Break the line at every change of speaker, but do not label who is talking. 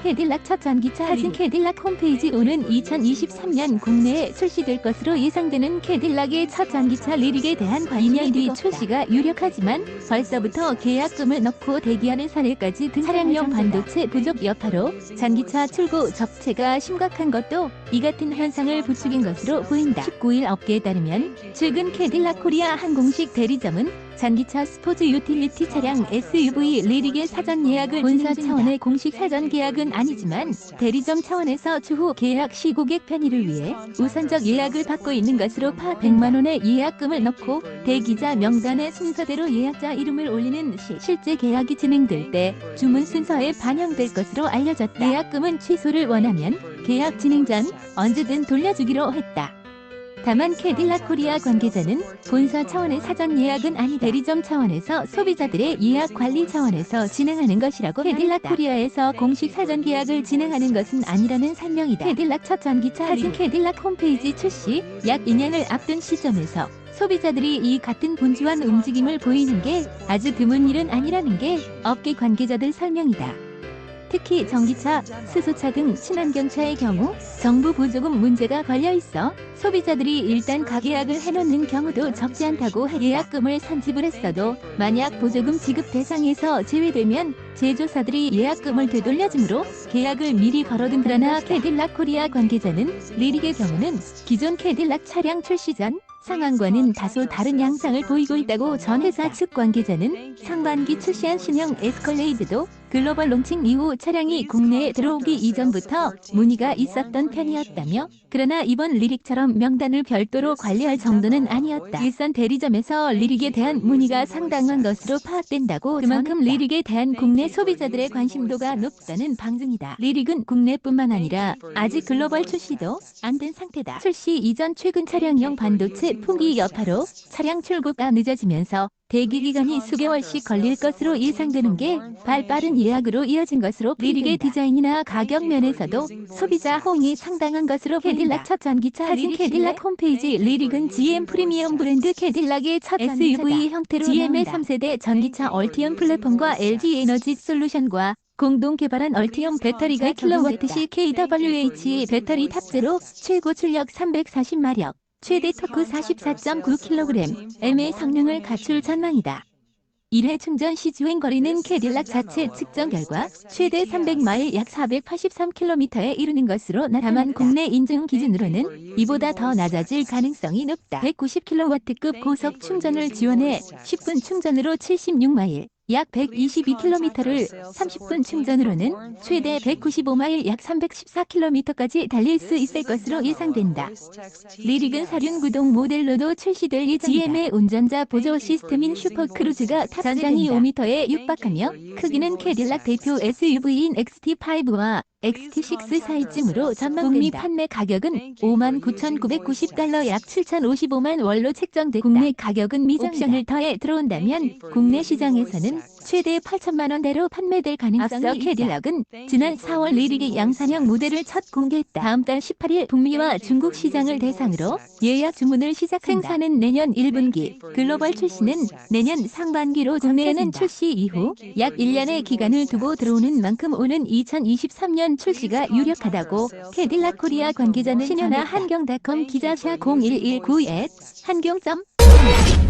캐딜락 첫 전기차 사진. 캐딜락 홈페이지 오는 2023년 국내에 출시될 것으로 예상되는 캐딜락의 첫 전기차 리릭에 대한 2년 뒤 출시가 유력하지만 벌써부터 계약금을 넣고 대기하는 사례까지 등 차량용 반도체 부족 여파로 전기차 출고 적체가 심각한 것도 이 같은 현상을 부추긴 것으로 보인다. 19일 업계에 따르면 최근 캐딜락 코리아 한 공식 대리점은 전기차 스포츠 유틸리티 차량 SUV 리릭의 사전 예약을 본사 차원의 공식 사전 계약은 아니지만 대리점 차원에서 추후 계약 시 고객 편의를 위해 우선적 예약을 받고 있는 것으로 파악. 100만 원의 예약금을 넣고 대기자 명단에 순서대로 예약자 이름을 올리는 시 실제 계약이 진행될 때 주문 순서에 반영될 것으로 알려졌다. 예약금은 취소를 원하면 계약 진행 전 언제든 돌려주기로 했다. 다만 캐딜락 코리아 관계자는 본사 차원의 사전 예약은 아니 대리점 차원에서 소비자들의 예약 관리 차원에서 진행하는 것이라고. 캐딜락 코리아에서 공식 사전 계약을 진행하는 것은 아니라는 설명이다. 캐딜락 첫 전기차 사진. 캐딜락 홈페이지 출시 약 2년을 앞둔 시점에서 소비자들이 이 같은 분주한 움직임을 보이는 게 아주 드문 일은 아니라는 게 업계 관계자들 설명이다. 특히 전기차, 수소차 등 친환경차의 경우 정부 보조금 문제가 걸려있어 소비자들이 일단 가계약을 해놓는 경우도 적지 않다고 해. 예약금을 선지불했어도 만약 보조금 지급 대상에서 제외되면 제조사들이 예약금을 되돌려주므로 계약을 미리 걸어둔. 그러나 캐딜락 코리아 관계자는 리릭의 경우는 기존 캐딜락 차량 출시 전 상황과는 다소 다른 양상을 보이고 있다고 전 회사 측 관계자는 상반기 출시한 신형 에스컬레이드도 글로벌 론칭 이후 차량이 국내에 들어오기 이전부터 문의가 있었던 편이었다며, 그러나 이번 리릭처럼 명단을 별도로 관리할 정도는 아니었다. 일선 대리점에서 리릭에 대한 문의가 상당한 것으로 파악된다고. 그만큼 리릭에 대한 국내 소비자들의 관심도가 높다는 방증이다. 리릭은 국내뿐만 아니라 아직 글로벌 출시도 안 된 상태다. 출시 이전 최근 차량용 반도체 품귀 여파로 차량 출고가 늦어지면서 대기 기간이 수개월씩 걸릴 것으로 예상되는 게 발빠른 예약으로 이어진 것으로. 리릭의 디자인이나 가격 면에서도 소비자 호응이 상당한 것으로. 캐딜락 첫 전기차 사진. 캐딜락 홈페이지. 리릭은 GM 프리미엄 브랜드 캐딜락의 첫 SUV 형태로 GM의 3세대 전기차 얼티엄 플랫폼과 LG 에너지 솔루션과 공동 개발한 얼티엄 배터리가 킬로와트시 kWh 배터리 탑재로 최고 출력 340마력, 최대 토크 44.9kg의 성능을 갖출 전망이다. 1회 충전 시 주행거리는 캐딜락 자체 측정 결과 최대 300마일 약 483km에 이르는 것으로 나타났다. 다만 국내 인증 기준으로는 이보다 더 낮아질 가능성이 높다. 190kW급 고속 충전을 지원해 10분 충전으로 76마일, 약 122km를 30분 충전으로는 최대 195마일 약 314km까지 달릴 수 있을 것으로 예상된다. 리릭은 사륜 구동 모델로도 출시될 예정이다. GM의 운전자 보조 시스템인 슈퍼크루즈가 전장이 5m에 육박하며 크기는 캐딜락 대표 SUV인 XT5와 XT6 사이쯤으로 전망된다. 북미 판매 가격은 59,990달러 약 7,055만 원로 책정돼. 국내 가격은 미정이다. 옵션을 더해 들어온다면 국내 시장에서는 최대 8천만 원대로 판매될 가능성이 있다. 앞서 캐딜락은 지난 4월 리릭의 양산형 모델을 첫 공개했다. 다음 달 18일 북미와 중국 시장을 대상으로 예약 주문을 시작한다. 생산은 내년 1분기, 글로벌 출시는 내년 상반기로. 국내에는 출시 이후 약 1년의 기간을 두고 들어오는 만큼 오는 2023년 출시가 유력하다고 캐딜락 코리아 관계자는 신현아 한경닷컴 기자샤 0119@한경.com